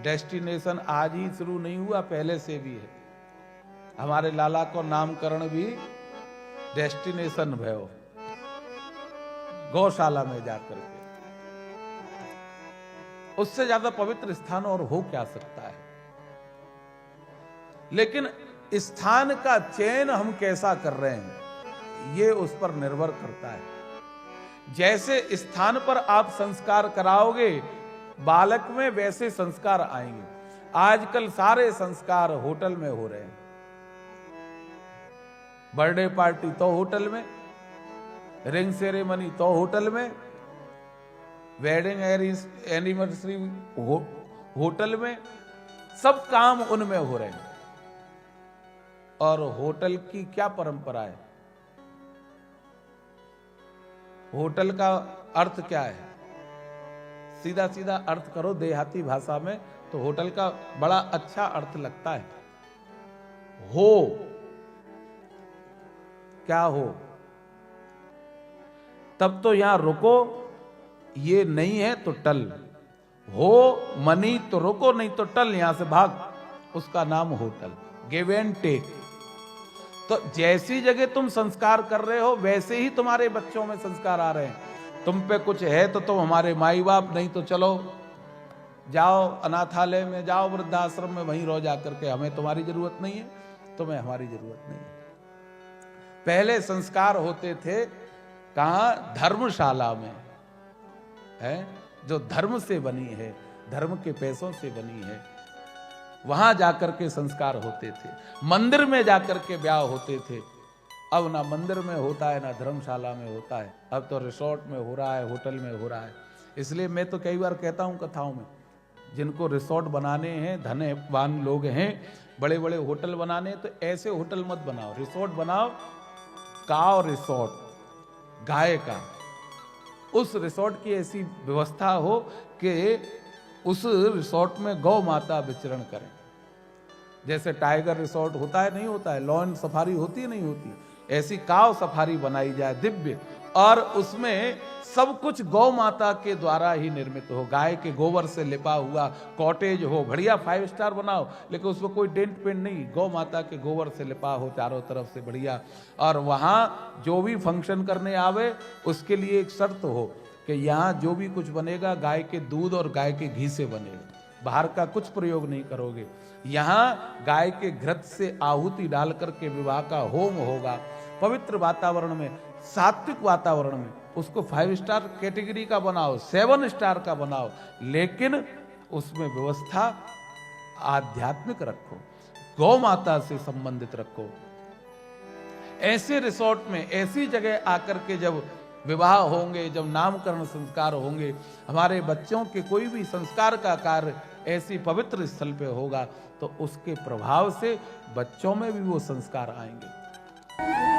Destination आज ही शुरू नहीं हुआ, पहले से भी है। हमारे लाला को नामकरण भी डेस्टिनेशन भयो, गौशाला में जाकर के। उससे ज्यादा पवित्र स्थान और हो क्या सकता है। लेकिन स्थान का चयन हम कैसा कर रहे हैं, ये उस पर निर्भर करता है। जैसे स्थान पर आप संस्कार कराओगे बालक में, वैसे संस्कार आएंगे। आजकल सारे संस्कार होटल में हो रहे हैं। बर्थडे पार्टी तो होटल में, रिंग सेरेमनी तो होटल में, वेडिंग एनिवर्सरी होटल में, सब काम उनमें हो रहे हैं। और होटल की क्या परंपरा है? होटल का अर्थ क्या है? सीधा सीधा अर्थ करो देहाती भाषा में तो होटल का बड़ा अच्छा अर्थ लगता है। हो, क्या हो? तब तो यहां रुको, ये नहीं है तो टल। हो मनी तो रुको, नहीं तो टल, यहां से भाग। उसका नाम होटल। Give and take. तो जैसी जगह तुम संस्कार कर रहे हो वैसे ही तुम्हारे बच्चों में संस्कार आ रहे हैं। तुम पे कुछ है तो तुम हमारे माई बाप, नहीं तो चलो जाओ अनाथालय में, जाओ वृद्धाश्रम में, वहीं रहो जाकर के। हमें तुम्हारी जरूरत नहीं है, तुम्हें हमारी जरूरत नहीं है। पहले संस्कार होते थे कहां? धर्मशाला में, है जो धर्म से बनी है, धर्म के पैसों से बनी है, वहां जाकर के संस्कार होते थे। मंदिर में जाकर के ब्याह होते थे। अब ना मंदिर में होता है ना धर्मशाला में होता है, अब तो रिसोर्ट में हो रहा है, होटल में हो रहा है। इसलिए मैं तो कई बार कहता हूं कथाओं में, जिनको रिसोर्ट बनाने हैं, धनवान लोग हैं, बड़े बड़े होटल बनाने, तो ऐसे होटल मत बनाओ, रिसोर्ट बनाओ। काव रिसोर्ट, गाय का, उस रिसोर्ट की ऐसी व्यवस्था हो कि उस रिसोर्ट में गौ माता विचरण करें। जैसे टाइगर रिसोर्ट होता है, नहीं होता है, लॉन सफारी होती है, नहीं होती, ऐसी काव सफारी बनाई जाए दिव्य, और उसमें सब कुछ गौ माता के द्वारा ही निर्मित हो। गाय के गोबर से लिपा हुआ कॉटेज हो, बढ़िया 5 स्टार बनाओ, लेकिन उसमें कोई डेंट पेंट नहीं, गौ माता के गोबर से लिपा हो चारों तरफ से बढ़िया। और वहां जो भी फंक्शन करने आवे उसके लिए एक शर्त हो कि यहाँ जो भी कुछ बनेगा गाय के दूध और गाय के घी से बनेगा, बाहर का कुछ प्रयोग नहीं करोगे। यहाँ गाय के घृत से आहुति डाल करके विवाह का होम होगा, पवित्र वातावरण में, सात्विक वातावरण में। उसको 5 स्टार कैटेगरी का बनाओ, 7 स्टार का बनाओ, लेकिन उसमें व्यवस्था आध्यात्मिक रखो, गौ माता से संबंधित रखो। ऐसे रिसोर्ट में, ऐसी जगह आकर के जब विवाह होंगे, जब नामकरण संस्कार होंगे, हमारे बच्चों के कोई भी संस्कार का कार्य ऐसी पवित्र स्थल पे होगा, तो उसके प्रभाव से बच्चों में भी वो संस्कार आएंगे।